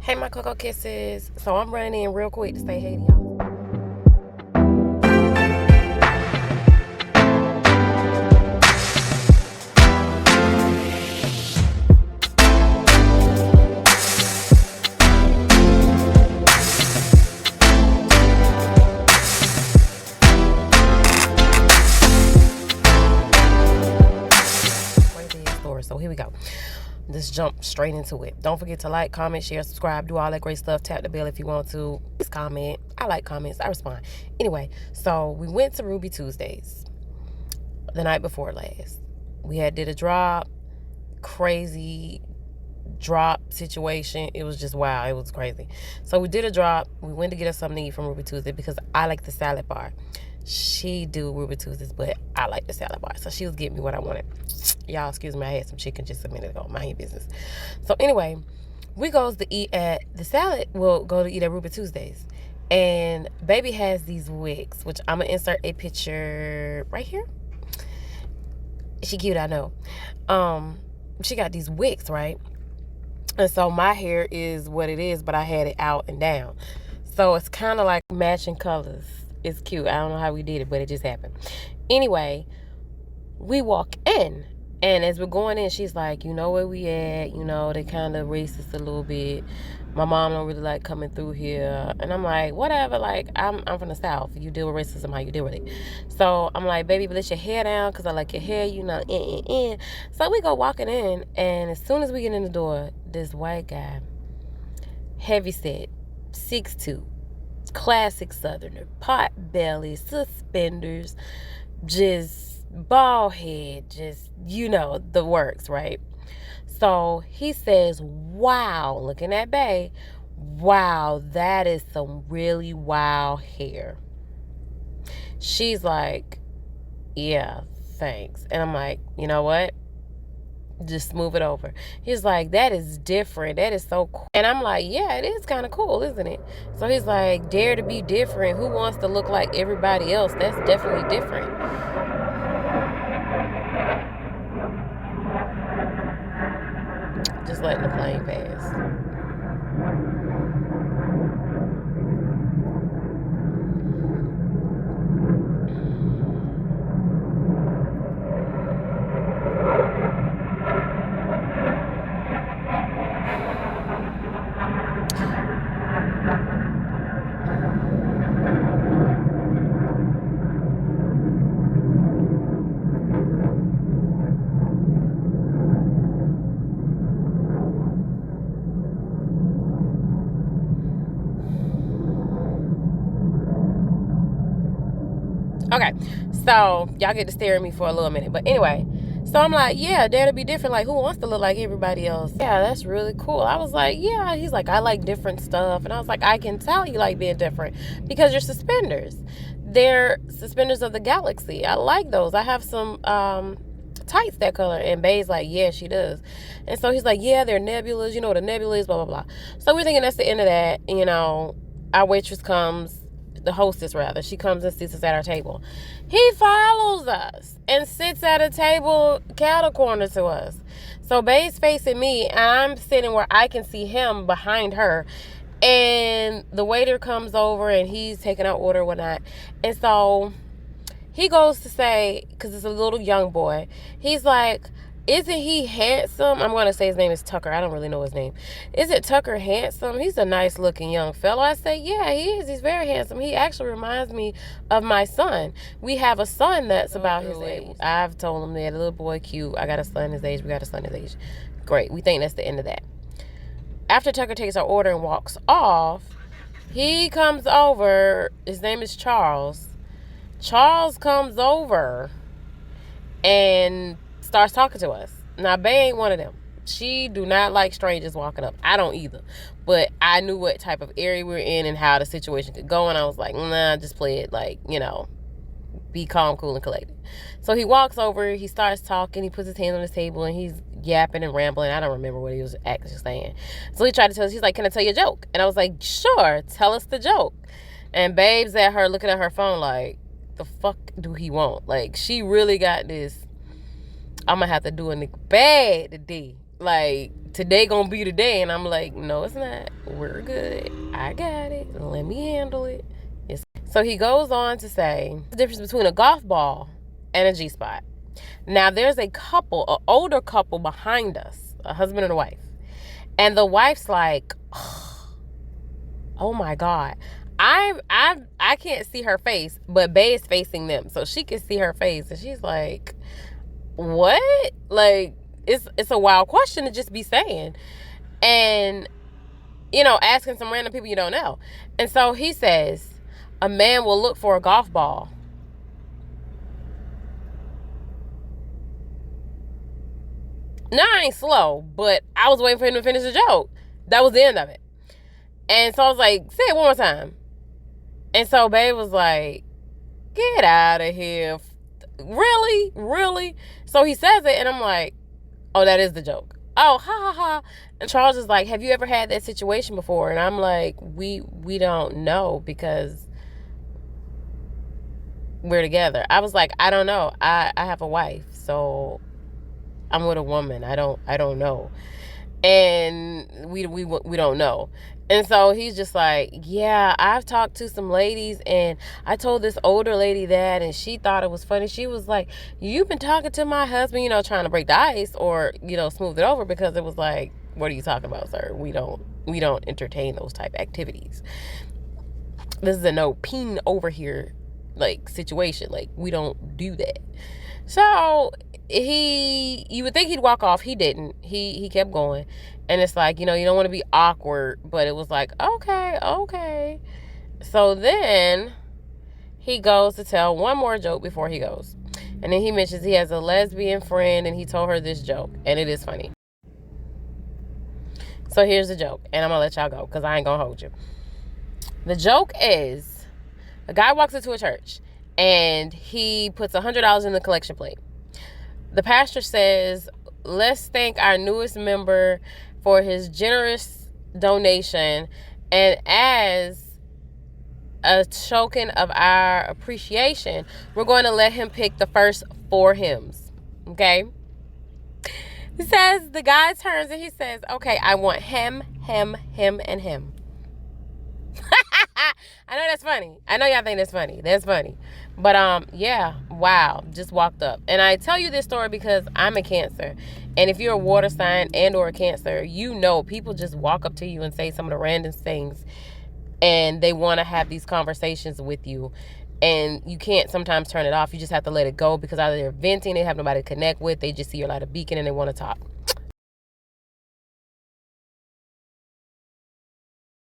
Hey, my Cocoa Kisses. So I'm running in real quick to say hey to y'all. So here we go. Let's jump straight into it. Don't forget to like, comment, share, subscribe, do all that great stuff. Tap the bell if you want to. Please comment. I like comments. I respond. Anyway, so we went to Ruby Tuesdays the night before last. We did a drop. Crazy drop situation. It was just wow. It was crazy. So we did a drop. We went to get us something to eat from Ruby Tuesday because I like the salad bar. She do Ruby Tuesdays, but I like the salad bar. So she was getting me what I wanted. Y'all, excuse me, I had some chicken just a minute ago. Mind your business. So anyway, we goes to eat at the salad. We'll go to eat at Ruby Tuesdays. And baby has these Wicks, which I'm going to insert a picture right here. She cute, I know. She got these Wicks, right? And so my hair is what it is, but I had it out and down. So it's kind of like matching colors. It's cute. I don't know how we did it, but it just happened. Anyway, we walk in, and as we're going in, she's like, you know where we at? You know, they kind of racist a little bit. My mom don't really like coming through here. And I'm like, whatever. Like, I'm from the South. You deal with racism how you deal with it. So I'm like, baby, let your hair down because I like your hair, you know, in. So we go walking in, and as soon as we get in the door, this white guy, heavy set, 6'2", classic Southerner, pot belly, suspenders, just bald head, just, you know, the works, right? So he says, wow, looking at Bae, wow, that is some really wild hair. She's like, yeah, thanks. And I'm like, you know what? Just move it over. He's like, that is different. That is so cool. And I'm like, yeah, it is kind of cool, isn't it? So he's like, dare to be different. Who wants to look like everybody else? That's definitely different. Just letting the plane pass. Okay, so y'all get to stare at me for a little minute. But anyway, so I'm like, yeah, dare to be different. Like, who wants to look like everybody else? Yeah, that's really cool. I was like, yeah. He's like, I like different stuff. And I was like, I can tell you like being different because your suspenders, they're suspenders of the galaxy. I like those. I have some tights that color. And Bae's like, yeah, she does. And so he's like, yeah, they're nebulas. You know what a nebula is, blah, blah, blah. So we're thinking that's the end of that. You know, our waitress comes. The hostess rather, she comes and sits us at our table. He follows us and sits at a table cattle corner to us. So Bae's facing me and I'm sitting where I can see him behind her. And the waiter comes over and he's taking our order and whatnot. And so he goes to say, because it's a little young boy, he's like, isn't he handsome? I'm going to say his name is Tucker. I don't really know his name. Is it Tucker handsome? He's a nice looking young fellow. I say, yeah, he is. He's very handsome. He actually reminds me of my son. We have a son that's about his age. I've told him that, a little boy, cute. I got a son his age. We got a son his age. Great. We think that's the end of that. After Tucker takes our order and walks off, he comes over. His name is Charles. Charles comes over and starts talking to us. Now, Bae ain't one of them. She do not like strangers walking up. I don't either. But I knew what type of area we were in and how the situation could go. And I was like, nah, just play it like, you know, be calm, cool, and collected. So he walks over. He starts talking. He puts his hands on his table and he's yapping and rambling. I don't remember what he was actually saying. So he tried to tell us, he's like, can I tell you a joke? And I was like, sure, tell us the joke. And Babe's at her looking at her phone like, the fuck do he want? Like, she really got this. I'm gonna have to do a nigga bad today. Like, today gonna be the day. And I'm like, no, it's not. We're good. I got it. Let me handle it. So he goes on to say the difference between a golf ball and a G-spot. Now, there's a couple, an older couple behind us, a husband and a wife. And the wife's like, oh my God. I can't see her face, but Bae is facing them. So she can see her face. And she's like, what? Like, it's a wild question to just be saying. And, asking some random people you don't know. And so he says, a man will look for a golf ball. Now, I ain't slow, but I was waiting for him to finish the joke. That was the end of it. And so I was like, say it one more time. And so Babe was like, get out of here. Really? Really? So he says it, and I'm like, oh, that is the joke. Oh, ha, ha, ha. And Charles is like, have you ever had that situation before? And I'm like, we don't know because we're together. I was like, I don't know. I have a wife, so I'm with a woman. I don't know. And we don't know. And so he's just like, yeah, I've talked to some ladies, and I told this older lady that, and she thought it was funny. She was like, you've been talking to my husband, trying to break the ice or, smooth it over, because it was like, what are you talking about, sir? We don't entertain those type activities. This is a no peen over here, like, situation. Like, we don't do that. So you would think he'd walk off. He didn't. He kept going. And it's like, you don't want to be awkward, but it was like, okay. So then he goes to tell one more joke before he goes. And then he mentions he has a lesbian friend, and he told her this joke, and it is funny. So here's the joke, and I'm going to let y'all go because I ain't going to hold you. The joke is, a guy walks into a church, and he puts $100 in the collection plate. The pastor says, let's thank our newest member for his generous donation, and as a token of our appreciation, we're going to let him pick the first 4 hymns. Okay? He says, the guy turns and he says, okay, I want him, and him. I know that's funny. I know y'all think that's funny. That's funny. But yeah, wow, just walked up. And I tell you this story because I'm a Cancer. And if you're a water sign and or a Cancer, people just walk up to you and say some of the random things, and they want to have these conversations with you. And you can't sometimes turn it off. You just have to let it go, because either they're venting, they have nobody to connect with, they just see you're like a beacon and they want to talk.